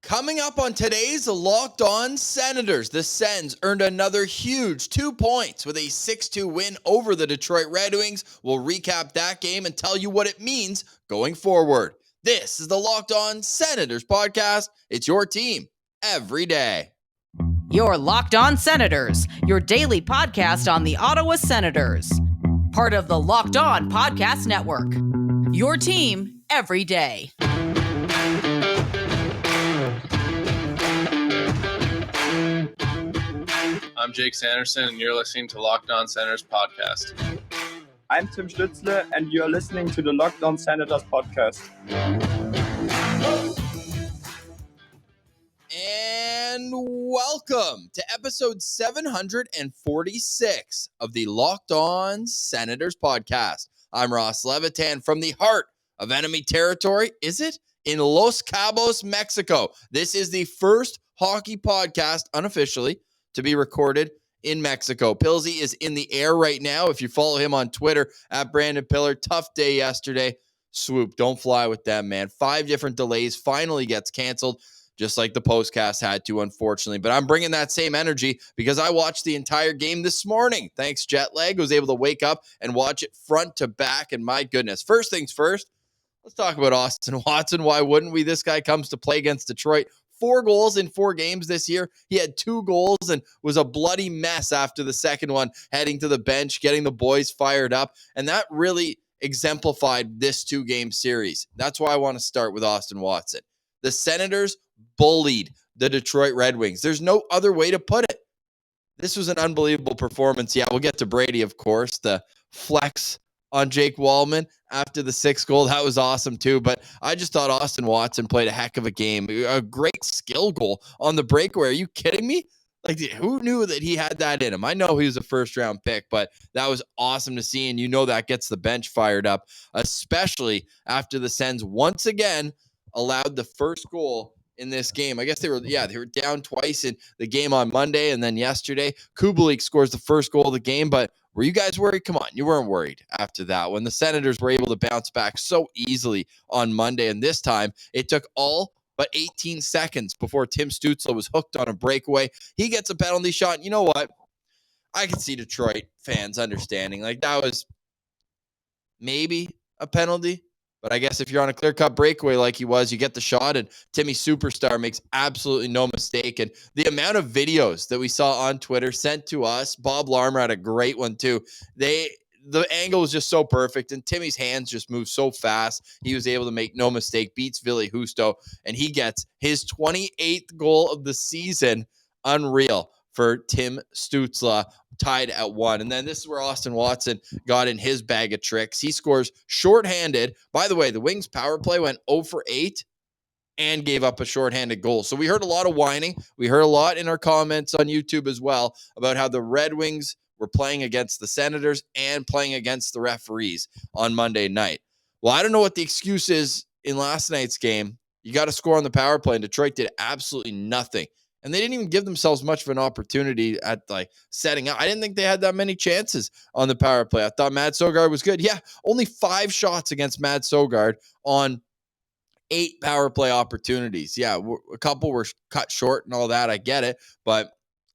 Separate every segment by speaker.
Speaker 1: Coming up on today's Locked On Senators, the Sens earned another huge 2 points with a 6-2 win over the Detroit Red Wings. We'll recap that game and tell you what it means going forward. This is the Locked On Senators podcast. It's your team every day.
Speaker 2: You're Locked On Senators, your daily podcast on the Ottawa Senators. Part of the Locked On Podcast Network. Your team every day.
Speaker 3: I'm Jake Sanderson, and you're listening to Locked On Senators podcast.
Speaker 4: I'm Tim Stützle, and you're listening to the Locked On Senators podcast.
Speaker 1: And welcome to episode 746 of the Locked On Senators podcast. I'm Ross Levitan from the heart of enemy territory. Is it? In Los Cabos, Mexico. This is the first hockey podcast unofficially to be recorded in Mexico. Pilsy is in the air right now. If you follow him on Twitter at Brandon Pillar, tough day yesterday. Swoop, don't fly with them, man. 5 different delays, finally gets canceled, just like the postcast had to, unfortunately. But I'm bringing that same energy because I watched the entire game this morning. Thanks, jet lag. I was able to wake up and watch it front to back, and my goodness. First things first, let's talk about Austin Watson. Why wouldn't we? This guy comes to play against Detroit. 4 goals in 4 games this year. He had 2 goals and was a bloody mess after the second one, heading to the bench, getting the boys fired up. And that really exemplified this 2-game series. That's why I want to start with Austin Watson. The Senators bullied the Detroit Red Wings. There's no other way to put it. This was an unbelievable performance. Yeah, we'll get to Brady, of course, the flex on Jake Wallman after the 6th goal. That was awesome too. But I just thought Austin Watson played a heck of a game. A great skill goal on the breakaway. Are you kidding me? Like, who knew that he had that in him? I know he was a first-round pick, but that was awesome to see. And you know that gets the bench fired up, especially after the Sens once again allowed the first goal in this game. I guess they were down twice in the game on Monday, and then yesterday, Kubalik scores the first goal of the game. But were you guys worried? Come on, you weren't worried after that. When the Senators were able to bounce back so easily on Monday, and this time it took all but 18 seconds before Tim Stützle was hooked on a breakaway. He gets a penalty shot. And you know what? I can see Detroit fans understanding. Like, that was maybe a penalty. But I guess if you're on a clear-cut breakaway like he was, you get the shot, and Timmy Superstar makes absolutely no mistake. And the amount of videos that we saw on Twitter sent to us, Bob Larmer had a great one too. The angle was just so perfect, and Timmy's hands just moved so fast. He was able to make no mistake, beats Ville Husto, and he gets his 28th goal of the season. Unreal for Tim Stützle, tied at 1. And then this is where Austin Watson got in his bag of tricks. He scores shorthanded. By the way, the Wings power play went 0 for 8 and gave up a shorthanded goal. So we heard a lot of whining. We heard a lot in our comments on YouTube as well about how the Red Wings were playing against the Senators and playing against the referees on Monday night. Well, I don't know what the excuse is in last night's game. You got to score on the power play, and Detroit did absolutely nothing. And they didn't even give themselves much of an opportunity at setting up. I didn't think they had that many chances on the power play. I thought Matt Sogard was good. Yeah, only 5 shots against Matt Sogard on 8 power play opportunities. Yeah, a couple were cut short and all that. I get it. But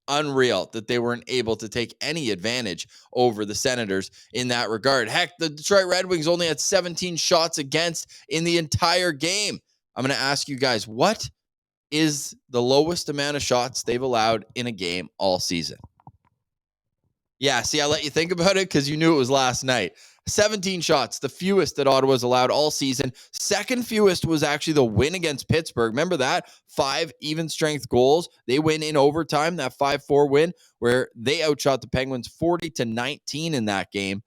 Speaker 1: unreal that they weren't able to take any advantage over the Senators in that regard. Heck, the Detroit Red Wings only had 17 shots against in the entire game. I'm going to ask you guys, what is the lowest amount of shots they've allowed in a game all season? Yeah, see, I let you think about it because you knew it was last night. 17 shots, the fewest that Ottawa's allowed all season. Second fewest was actually the win against Pittsburgh. Remember that? 5 even strength goals. They win in overtime, that 5-4 win, where they outshot the Penguins 40-19 in that game.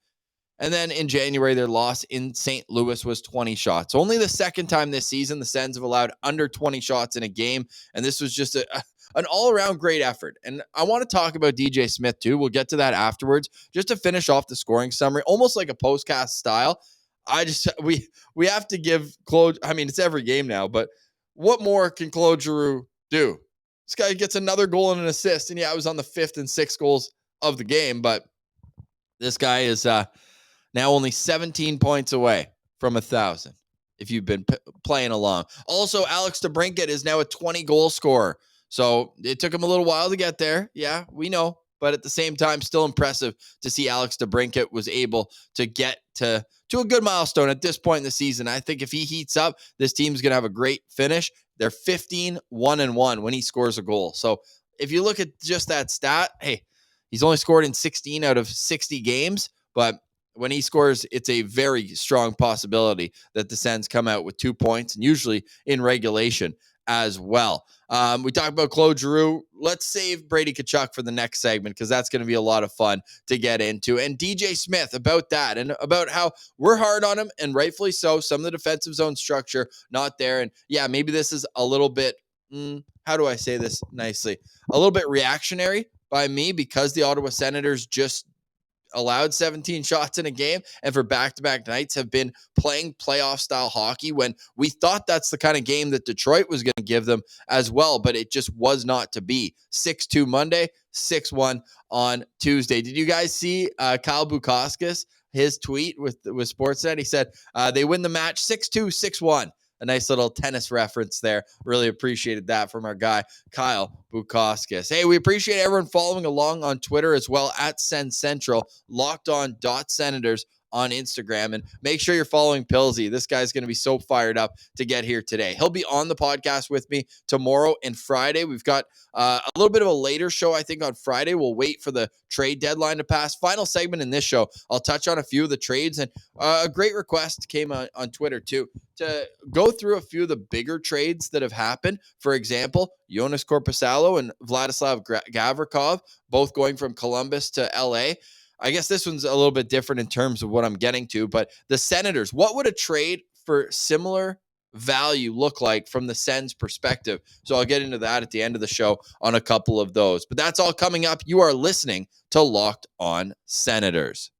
Speaker 1: And then in January, their loss in St. Louis was 20 shots. Only the second time this season the Sens have allowed under 20 shots in a game. And this was just an all-around great effort. And I want to talk about DJ Smith too. We'll get to that afterwards. Just to finish off the scoring summary, almost like a postcast style. We have to give Claude, I mean, it's every game now, but what more can Claude Giroux do? This guy gets another goal and an assist. And yeah, I was on the 5th and 6th goals of the game, but this guy is now only 17 points away from 1,000. if you've been playing along. Also, Alex DeBrincat is now a 20-goal scorer. So it took him a little while to get there. Yeah, we know. But at the same time, still impressive to see Alex DeBrincat was able to get to a good milestone at this point in the season. I think if he heats up, this team's going to have a great finish. They're 15-1-1 when he scores a goal. So if you look at just that stat, hey, he's only scored in 16 out of 60 games, but when he scores, it's a very strong possibility that the Sens come out with 2 points, and usually in regulation as well. We talked about Claude Giroux. Let's save Brady Tkachuk for the next segment because that's going to be a lot of fun to get into. And DJ Smith, about that and about how we're hard on him, and rightfully so. Some of the defensive zone structure not there. And yeah, maybe this is a little bit, how do I say this nicely? A little bit reactionary by me because the Ottawa Senators just allowed 17 shots in a game and for back-to-back nights have been playing playoff style hockey when we thought that's the kind of game that Detroit was going to give them as well, but it just was not to be. 6-2 Monday, 6-1 on Tuesday. Did you guys see Kyle Bukauskas, his tweet with Sportsnet? He said they win the match 6-2, 6-1. A nice little tennis reference there. Really appreciated that from our guy, Kyle Bukauskas. Hey, we appreciate everyone following along on Twitter as well at Sens Central, LockedOn.Senators on Instagram. And make sure you're following Pilsy. This guy's going to be so fired up to get here today. He'll be on the podcast with me tomorrow and Friday. We've got a little bit of a later show, I think, on Friday. We'll wait for the trade deadline to pass. Final segment in this show, I'll touch on a few of the trades. And a great request came on Twitter, too, to go through a few of the bigger trades that have happened. For example, Jonas Korpisalo and Vladislav Gavrikov, both going from Columbus to LA. I guess this one's a little bit different in terms of what I'm getting to, but the Senators, what would a trade for similar value look like from the Sens perspective? So I'll get into that at the end of the show on a couple of those, but that's all coming up. You are listening to Locked On Senators.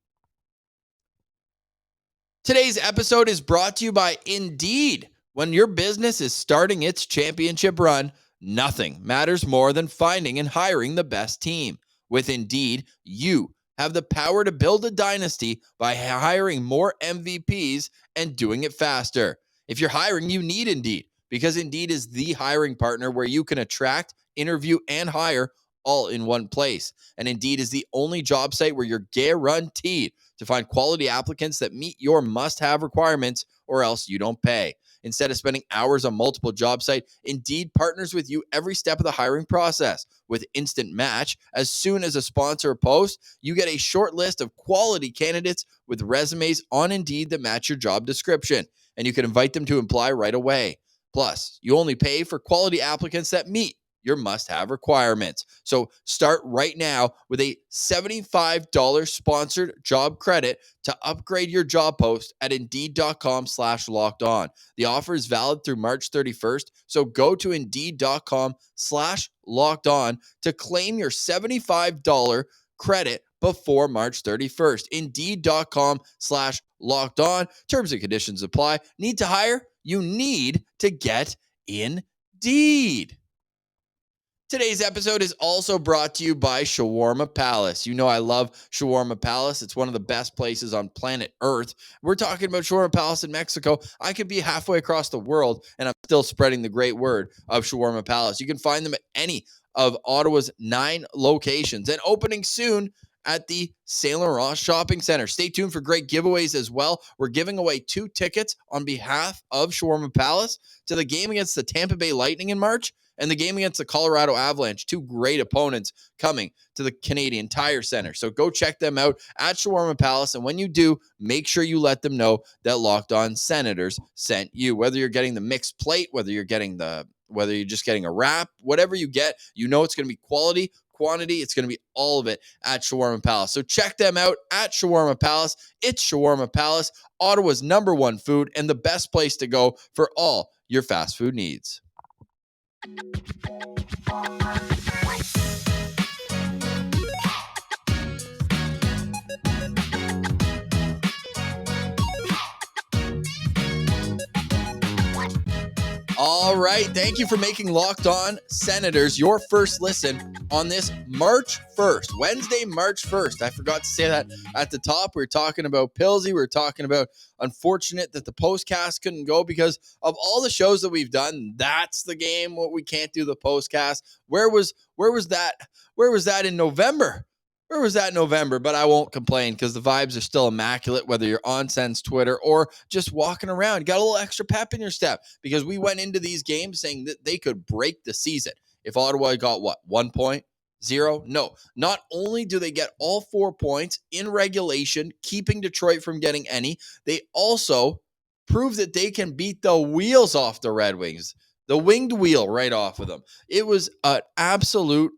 Speaker 1: Today's episode is brought to you by Indeed. When your business is starting its championship run, nothing matters more than finding and hiring the best team. With Indeed, you have the power to build a dynasty by hiring more MVPs and doing it faster. If you're hiring, you need Indeed because Indeed is the hiring partner where you can attract, interview, and hire all in one place. And Indeed is the only job site where you're guaranteed to find quality applicants that meet your must-have requirements or else you don't pay. Instead of spending hours on multiple job sites, Indeed partners with you every step of the hiring process. With Instant Match, as soon as a sponsor posts, you get a short list of quality candidates with resumes on Indeed that match your job description, and you can invite them to apply right away. Plus, you only pay for quality applicants that meet your must-have requirements. So start right now with a $75 sponsored job credit to upgrade your job post at Indeed.com/lockedon. The offer is valid through March 31st, so go to Indeed.com/lockedon to claim your $75 credit before March 31st. Indeed.com/lockedon. Terms and conditions apply. Need to hire? You need to get Indeed. Today's episode is also brought to you by Shawarma Palace. You know I love Shawarma Palace. It's one of the best places on planet Earth. We're talking about Shawarma Palace in Mexico. I could be halfway across the world, and I'm still spreading the great word of Shawarma Palace. You can find them at any of Ottawa's 9 locations and opening soon at the Saint Laurent Shopping Center. Stay tuned for great giveaways as well. We're giving away 2 tickets on behalf of Shawarma Palace to the game against the Tampa Bay Lightning in March and the game against the Colorado Avalanche. 2 great opponents coming to the Canadian Tire Center. So go check them out at Shawarma Palace. And when you do, make sure you let them know that Locked On Senators sent you. Whether you're getting the mixed plate, whether you're just getting a wrap, whatever you get, you know it's going to be quality, quantity. It's going to be all of it at Shawarma Palace. So check them out at Shawarma Palace. It's Shawarma Palace, Ottawa's #1 food and the best place to go for all your fast food needs. All right. Thank you for making Locked On Senators your first listen on this March 1st, Wednesday, March 1st. I forgot to say that at the top. We were talking about Pilsy. We were talking about unfortunate that the postcast couldn't go because of all the shows that we've done. That's the game. What we can't do the postcast. Where was that? Where was that in November? Where was that in November? But I won't complain because the vibes are still immaculate, whether you're on Sens Twitter or just walking around. You got a little extra pep in your step because we went into these games saying that they could break the season. If Ottawa got, 1 point? 0? No. Not only do they get all 4 points in regulation, keeping Detroit from getting any, they also prove that they can beat the wheels off the Red Wings, the winged wheel right off of them. It was an absolute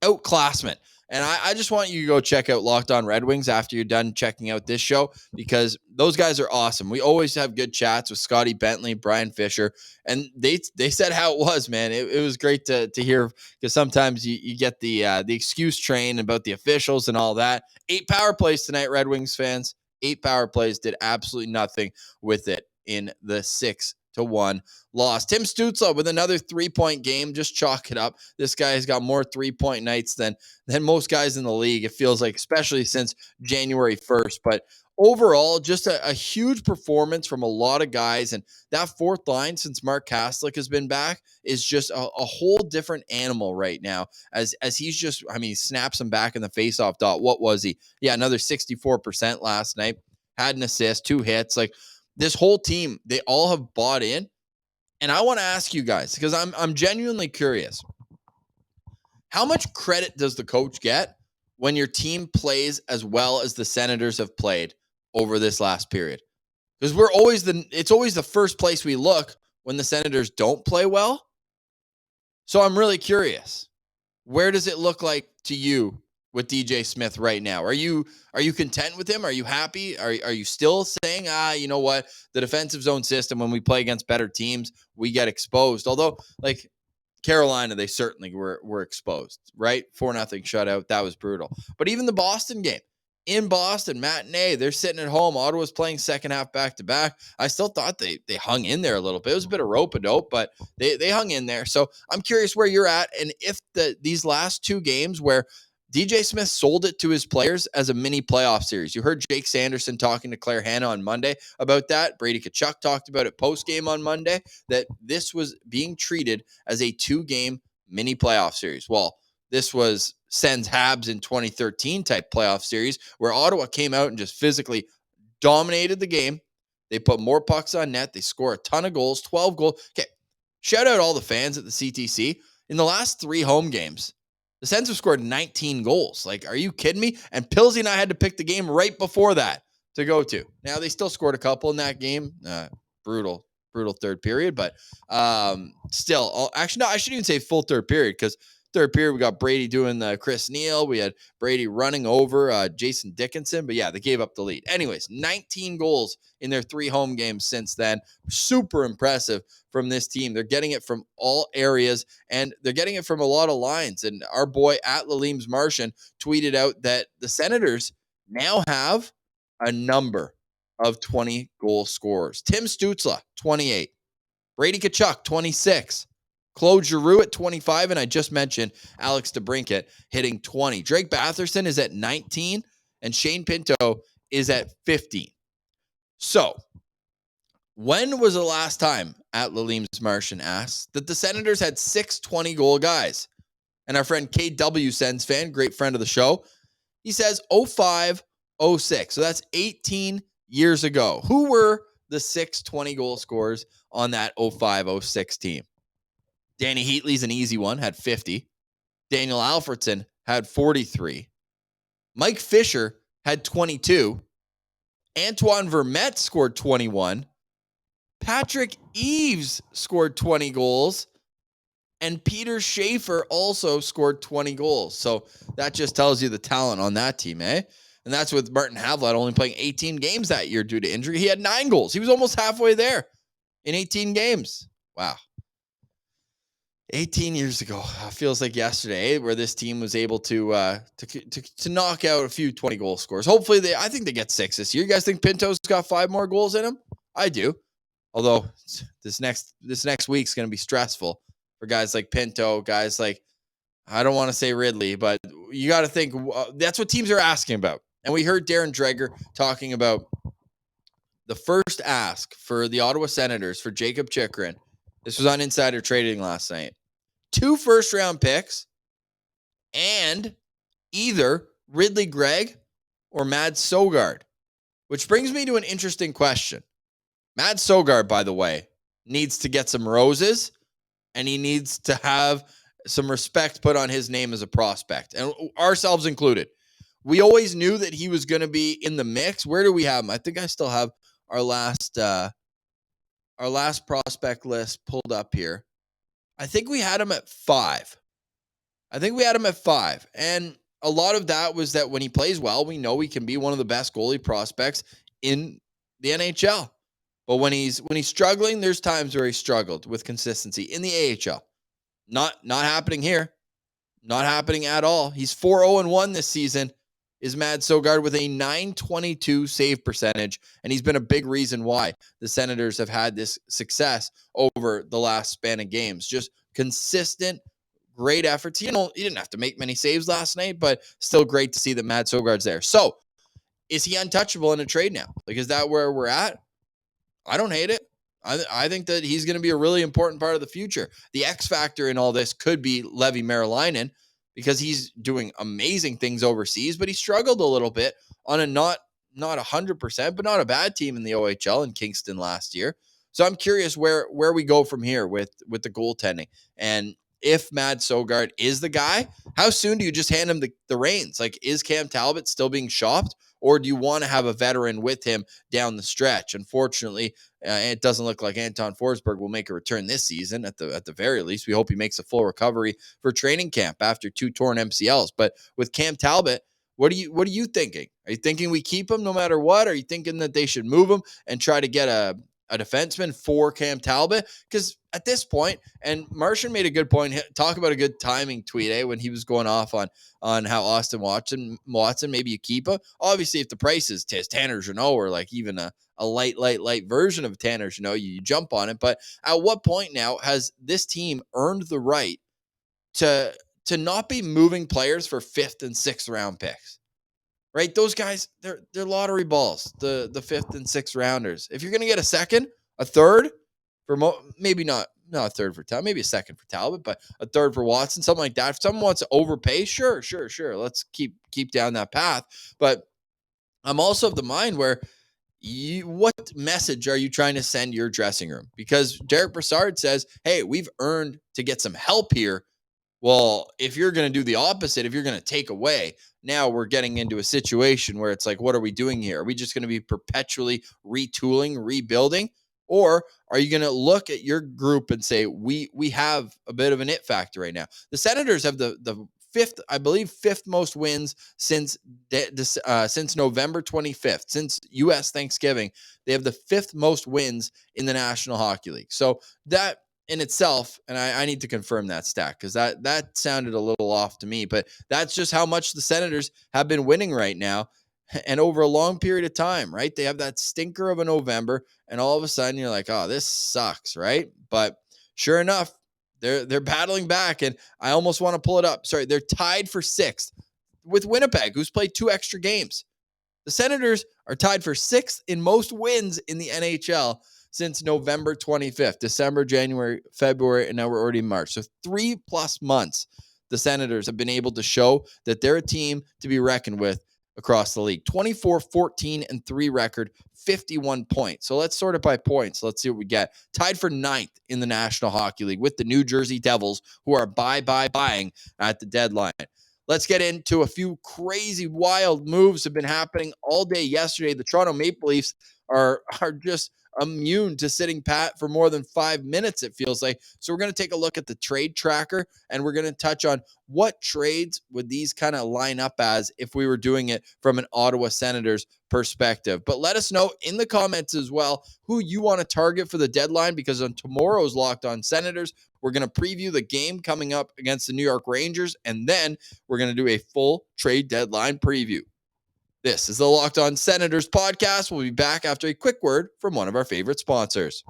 Speaker 1: outclassment. And I just want you to go check out Locked On Red Wings after you're done checking out this show because those guys are awesome. We always have good chats with Scotty Bentley, Brian Fisher, and they said how it was, man. It was great to hear because sometimes you get the excuse train about the officials and all that. 8 power plays tonight, Red Wings fans. 8 power plays, did absolutely nothing with it in the 6-1 loss. Tim Stützle with another 3-point game. Just chalk it up. This guy has got more 3-point nights than most guys in the league, it feels like, especially since January 1st. But overall, just a huge performance from a lot of guys. And that fourth line, since Mark Kastlick has been back, is just a whole different animal right now. As he's just, he snaps him back in the faceoff dot. What was he? Yeah, another 64% last night. Had an assist, 2 hits. Like, this whole team, they all have bought in. And I want to ask you guys, because I'm genuinely curious, how much credit does the coach get when your team plays as well as the Senators have played over this last period? Because it's always the first place we look when the Senators don't play well. So I'm really curious. Where does it look like to you with DJ Smith right now? Are you content with him? Are you happy? Are you still saying, you know what, the defensive zone system, when we play against better teams, we get exposed? Although, like Carolina, they certainly were exposed, right? 4-0 shutout. That was brutal. But even the Boston game, in Boston, matinee, they're sitting at home. Ottawa's playing second half back-to-back. I still thought they hung in there a little bit. It was a bit of rope-a-dope, but they hung in there. So I'm curious where you're at, and if these last 2 games where DJ Smith sold it to his players as a mini playoff series. You heard Jake Sanderson talking to Claire Hanna on Monday about that. Brady Tkachuk talked about it post-game on Monday, that this was being treated as a 2-game mini playoff series. Well, this was Sens Habs in 2013 type playoff series where Ottawa came out and just physically dominated the game. They put more pucks on net. They score a ton of goals, 12 goals. Okay, shout out all the fans at the CTC. In the last 3 home games, the Sens have scored 19 goals. Like, are you kidding me? And Pilsy and I had to pick the game right before that to go to. Now, they still scored a couple in that game. Brutal third period. But still, actually, no, I shouldn't even say full third period because third period, we got Brady doing the Chris Neal. We had Brady running over Jason Dickinson. But yeah, they gave up the lead. Anyways, 19 goals in their 3 home games since then. Super impressive from this team. They're getting it from all areas, and they're getting it from a lot of lines. And our boy at Laleem's Martian tweeted out that the Senators now have a number of 20-goal scorers. Tim Stützle, 28. Brady Tkachuk, 26. Claude Giroux at 25, and I just mentioned Alex DeBrincat hitting 20. Drake Batherson is at 19, and Shane Pinto is at 15. So, when was the last time, at Laleem's Martian asked, that the Senators had 6 20-goal guys? And our friend KW Sens fan, great friend of the show, he says 05-06. So that's 18 years ago. Who were the 6 20-goal scorers on that 05-06 team? Danny Heatley's an easy one, had 50. Daniel Alfredson had 43. Mike Fisher had 22. Antoine Vermette scored 21. Patrick Eves scored 20 goals. And Peter Schaefer also scored 20 goals. So that just tells you the talent on that team, eh? And that's with Martin Havlat only playing 18 games that year due to injury. He had 9 goals. He was almost halfway there in 18 games. Wow. 18 years ago, feels like yesterday, where this team was able to knock out a few 20-goal scores. Hopefully, I think they get 6 this year. You guys think Pinto's got 5 more goals in him? I do. Although this next week's going to be stressful for guys like Pinto, guys like, I don't want to say Ridley, but you got to think that's what teams are asking about. And we heard Darren Dreger talking about the first ask for the Ottawa Senators for Jacob Chychrun. This was on Insider Trading last night. 2 first-round picks and either Ridley Gregg or Mads Søgaard, which brings me to an interesting question. Mads Søgaard, by the way, needs to get some roses, and he needs to have some respect put on his name as a prospect, and ourselves included. We always knew that he was going to be in the mix. Where do we have him? I think I still have our last prospect list pulled up here. I think we had him at 5. And a lot of that was that when he plays well, we know he can be one of the best goalie prospects in the NHL. But when he's struggling, there's times where he struggled with consistency in the AHL. Not happening here. Not happening at all. He's 4-0-1 this season, is Mads Søgaard, with a .922 save percentage, and he's been a big reason why the Senators have had this success over the last span of games. Just consistent, great efforts. He didn't have to make many saves last night, but still great to see that Mads Søgaard's there. So, is he untouchable in a trade now? Like, is that where we're at? I don't hate it. I think that he's going to be a really important part of the future. The X factor in all this could be Levi Meriläinen, because he's doing amazing things overseas, but he struggled a little bit on a not 100%, but not a bad team in the OHL in Kingston last year. So I'm curious where we go from here with the goaltending. And if Mads Søgaard is the guy, how soon do you just hand him the reins? Like, is Cam Talbot still being shopped, or do you want to have a veteran with him down the stretch? Unfortunately, it doesn't look like Anton Forsberg will make a return this season. At the very least, we hope he makes a full recovery for training camp after 2 torn MCLs. But with Cam Talbot, what are you thinking? Are you thinking we keep him no matter what? Are you thinking that they should move him and try to get a defenseman for Cam Talbot? Because at this point, and Martian made a good point, talk about a good timing tweet, when he was going off on how Austin Watson, maybe you keep him. Obviously, if the price is Tanner Jeannot, or like even a light version of Tanner Jeannot, you jump on it. But at what point now has this team earned the right to not be moving players for 5th and 6th round picks? Right? Those guys, they're lottery balls, the 5th and 6th rounders. If you're going to get a second, a third for maybe not a third for Talbot, maybe a second for Talbot, but a third for Watson, something like that. If someone wants to overpay, sure. Let's keep down that path. But I'm also of the mind where what message are you trying to send your dressing room? Because Derek Brassard says, hey, we've earned to get some help here. Well, if you're going to do the opposite, if you're going to take away, now we're getting into a situation where it's like, what are we doing here? Are we just going to be perpetually retooling, rebuilding? Or are you going to look at your group and say, we have a bit of an it factor right now? The Senators have the fifth most wins since November 25th, since U.S. Thanksgiving. They have the 5th most wins in the National Hockey League. So that in itself, and I need to confirm that stat, because that sounded a little off to me, but that's just how much the Senators have been winning right now, and over a long period of time, right? They have that stinker of a November, and all of a sudden you're like, oh, this sucks, right? But sure enough, they're battling back, and I almost want to pull it up. Sorry, they're tied for 6th with Winnipeg, who's played 2 extra games. The Senators are tied for 6th in most wins in the NHL since November 25th, December, January, February, and now we're already in March. So 3+ months, the Senators have been able to show that they're a team to be reckoned with across the league. 24-14-3 record, 51 points. So let's sort it by points. Let's see what we get. Tied for 9th in the National Hockey League with the New Jersey Devils, who are buying at the deadline. Let's get into a few crazy, wild moves have been happening all day yesterday. The Toronto Maple Leafs are just immune to sitting pat for more than 5 minutes, it feels like. So we're going to take a look at the trade tracker, and we're going to touch on what trades would these kind of line up as if we were doing it from an Ottawa Senators perspective. But let us know in the comments as well who you want to target for the deadline, because on tomorrow's Locked On Senators, we're going to preview the game coming up against the New York Rangers, and then we're going to do a full trade deadline preview. This is the Locked On Senators podcast. We'll be back after a quick word from one of our favorite sponsors.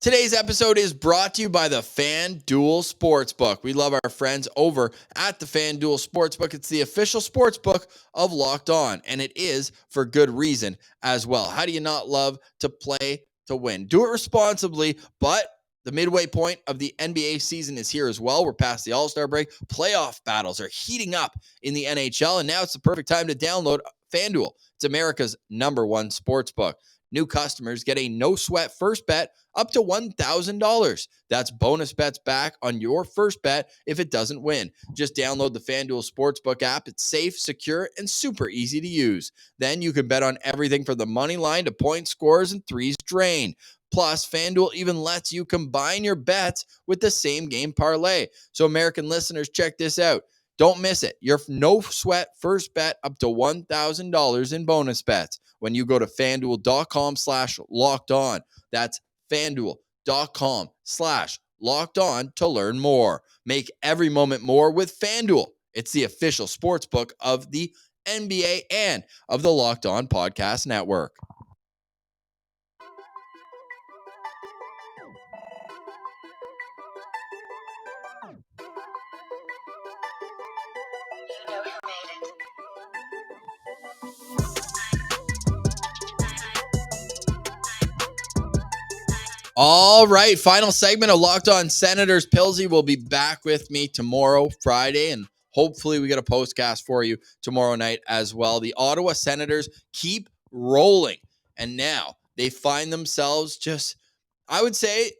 Speaker 1: Today's episode is brought to you by the FanDuel Sportsbook. We love our friends over at the FanDuel Sportsbook. It's the official sportsbook of Locked On, and it is for good reason as well. How do you not love to play to win? Do it responsibly, but the midway point of the NBA season is here as well. We're past the All-Star break. Playoff battles are heating up in the NHL, and now it's the perfect time to download FanDuel. It's America's #1 sportsbook. New customers get a no-sweat first bet up to $1,000. That's bonus bets back on your first bet if it doesn't win. Just download the FanDuel Sportsbook app. It's safe, secure, and super easy to use. Then you can bet on everything from the money line to point scores and threes drained. Plus, FanDuel even lets you combine your bets with the same game parlay. So American listeners, check this out. Don't miss it. Your no-sweat first bet up to $1,000 in bonus bets when you go to FanDuel.com/LockedOn. That's FanDuel.com/LockedOn to learn more. Make every moment more with FanDuel. It's the official sportsbook of the NBA and of the Locked On Podcast Network. All right, final segment of Locked On Senators. Pilsy will be back with me tomorrow, Friday, and hopefully we get a postcast for you tomorrow night as well. The Ottawa Senators keep rolling, and now they find themselves just, I would say,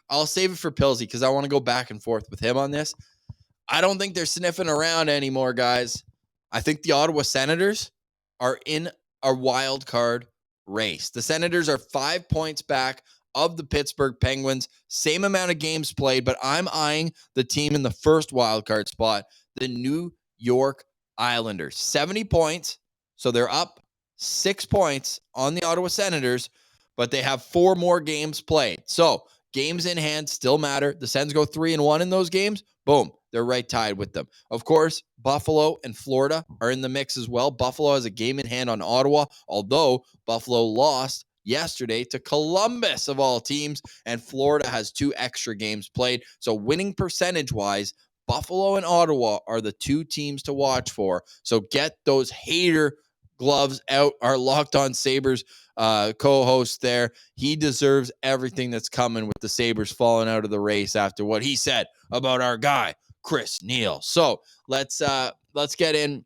Speaker 1: I'll save it for Pilsy because I want to go back and forth with him on this. I don't think they're sniffing around anymore, guys. I think the Ottawa Senators are in a wild card race. The Senators are 5 points back of the Pittsburgh Penguins. Same amount of games played, but I'm eyeing the team in the first wild card spot, the New York Islanders. 70 points, so they're up 6 points on the Ottawa Senators, but they have 4 more games played. So games in hand still matter. The Sens go 3-1 in those games. Boom, they're right tied with them. Of course, Buffalo and Florida are in the mix as well. Buffalo has a game in hand on Ottawa, although Buffalo lost yesterday to Columbus of all teams, and Florida has 2 extra games played. So winning percentage-wise, Buffalo and Ottawa are the 2 teams to watch for. So get those hater gloves out. Our Locked On Sabres co-host there, he deserves everything that's coming with the Sabres falling out of the race after what he said about our guy, Chris Neal. So let's get in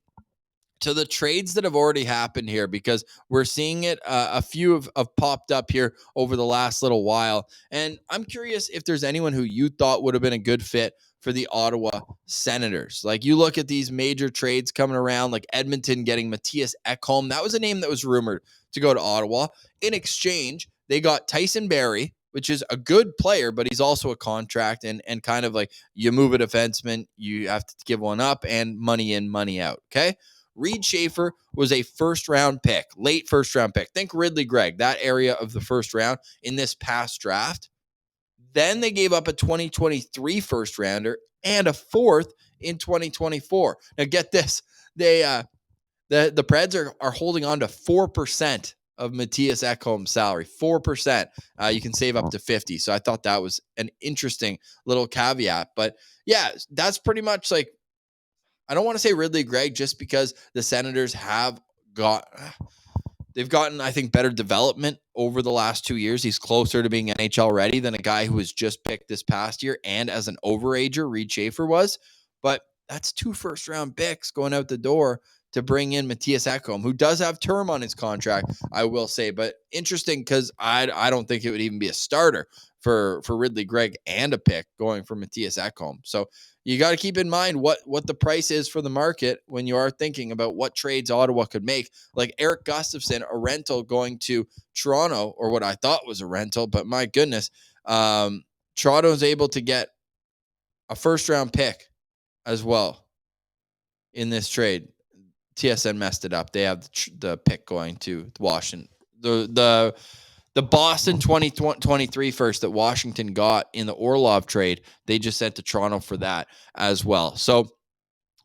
Speaker 1: to the trades that have already happened here, because we're seeing it. A few have popped up here over the last little while. And I'm curious if there's anyone who you thought would have been a good fit for the Ottawa Senators. Like, you look at these major trades coming around, like Edmonton getting Matthias Ekholm. That was a name that was rumored to go to Ottawa. In exchange, they got Tyson Barrie, which is a good player, but he's also a contract, and kind of like, you move a defenseman, you have to give one up, and money in, money out. Okay. Reed Schaefer was a first-round pick, late first-round pick. Think Ridley Gregg, that area of the first round in this past draft. Then they gave up a 2023 first-rounder and a 4th in 2024. Now, get this. The Preds are holding on to 4% of Matthias Ekholm's salary. 4%. You can save up to 50. So I thought that was an interesting little caveat. But, yeah, that's pretty much like, I don't want to say Ridley Gregg just because the Senators they've gotten, I think, better development over the last 2 years. He's closer to being NHL ready than a guy who was just picked this past year and as an overager, Reed Schaefer was. But that's 2 first-round picks going out the door to bring in Matthias Ekholm, who does have term on his contract, I will say. But interesting, because I don't think it would even be a starter for Ridley Gregg and a pick going for Matthias Ekholm. So you got to keep in mind what the price is for the market when you are thinking about what trades Ottawa could make. Like Eric Gustafsson, a rental going to Toronto, or what I thought was a rental, but my goodness, Toronto's able to get a first-round pick as well in this trade. TSN messed it up. They have the pick going to Washington. The Boston 2023 first that Washington got in the Orlov trade, they just sent to Toronto for that as well. So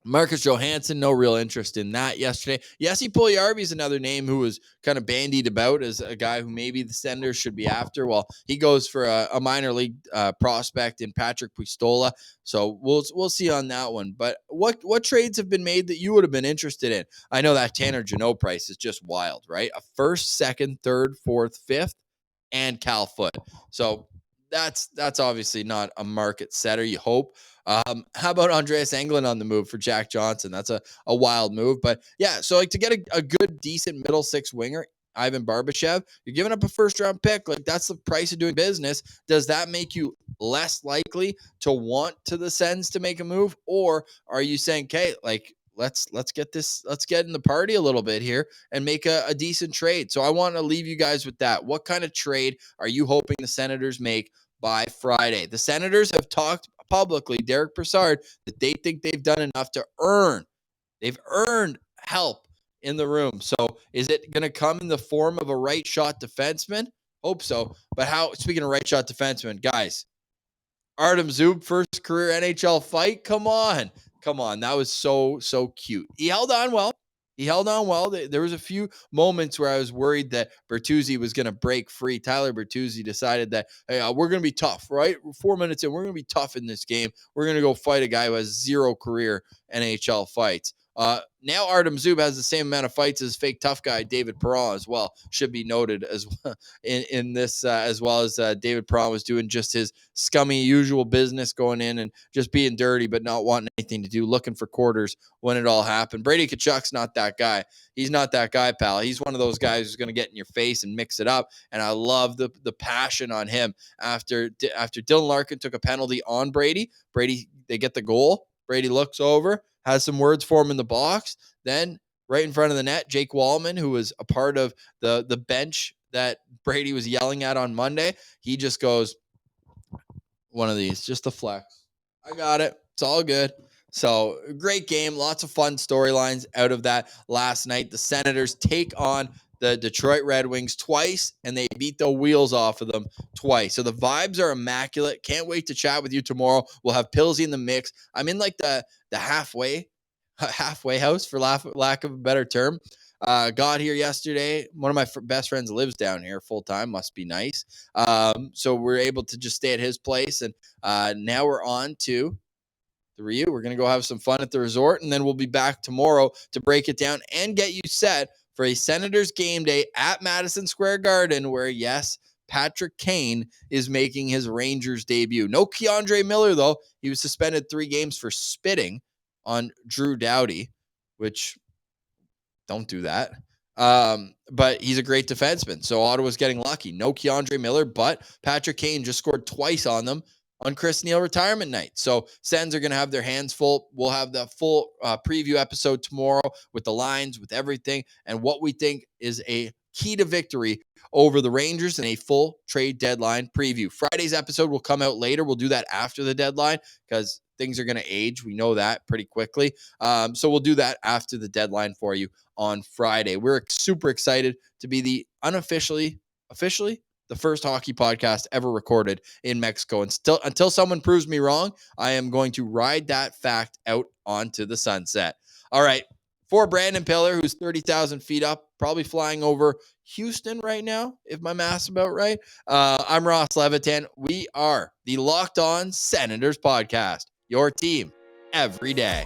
Speaker 1: Marcus Johansson, no real interest in that yesterday. Jesse Puljujarvi is another name who was kind of bandied about as a guy who maybe the Senators should be after. Well, he goes for a minor league prospect in Patrick Puistola. So we'll see on that one. But what trades have been made that you would have been interested in? I know that Tanner Jeannot price is just wild, right? A first, second, third, fourth, fifth, and Cal Foot. So that's obviously not a market setter, you hope. How about Andreas Englund on the move for Jack Johnson? That's a wild move. But yeah, so like to get a good, decent middle six winger, Ivan Barbashev, you're giving up a first round pick. Like that's the price of doing business. Does that make you less likely to want to the Sens to make a move? Or are you saying, okay, like let's get in the party a little bit here and make a decent trade? So I want to leave you guys with that. What kind of trade are you hoping the Senators make by Friday? The Senators have talked publicly, Derek Brassard, that they think they've done enough to they've earned help in the room. So is it going to come in the form of a right shot defenseman? Hope so. But speaking of right shot defenseman, guys, Artem Zub, first career NHL fight. Come on. That was so cute. He held on well. There was a few moments where I was worried that Bertuzzi was going to break free. Tyler Bertuzzi decided that, hey, we're going to be tough, right? 4 minutes in, we're going to be tough in this game. We're going to go fight a guy who has zero career NHL fights. Now Artem Zub has the same amount of fights as fake tough guy David Perron as well. Should be noted as well in this, as well as David Perron was doing just his scummy usual business, going in and just being dirty, but not wanting anything to do, looking for quarters when it all happened. Brady Tkachuk's not that guy. He's not that guy, pal. He's one of those guys who's going to get in your face and mix it up. And I love the passion on him. After Dylan Larkin took a penalty on Brady, they get the goal. Brady looks over, has some words for him in the box. Then right in front of the net, Jake Wallman, who was a part of the bench that Brady was yelling at on Monday, he just goes, one of these, just a flex. I got it. It's all good. So great game. Lots of fun storylines out of that last night. The Senators take on the Detroit Red Wings twice, and they beat the wheels off of them twice. So the vibes are immaculate. Can't wait to chat with you tomorrow. We'll have Pillsy in the mix. I'm in like the halfway house, for lack of a better term. Got here yesterday. One of my best friends lives down here full time. Must be nice. So we're able to just stay at his place, and now we're on to the Rio. We're gonna go have some fun at the resort, and then we'll be back tomorrow to break it down and get you set for a Senators game day at Madison Square Garden, where yes, Patrick Kane is making his Rangers debut. No Keandre Miller though. He was suspended 3 games for spitting on Drew Doughty, which don't do that. But he's a great defenseman. So Ottawa's getting lucky. No Keandre Miller, but Patrick Kane just scored twice on them on Chris Neil retirement night. So Sens are going to have their hands full. We'll have the full preview episode tomorrow with the lines, with everything, and what we think is a key to victory over the Rangers and a full trade deadline preview. Friday's episode will come out later. We'll do that after the deadline because things are going to age. We know that pretty quickly. So we'll do that after the deadline for you on Friday. We're super excited to be the officially the first hockey podcast ever recorded in Mexico. And still, until someone proves me wrong, I am going to ride that fact out onto the sunset. All right. For Brandon Pillar, who's 30,000 feet up, probably flying over Houston right now, if my math's about right. I'm Ross Levitan. We are the Locked On Senators podcast, your team every day.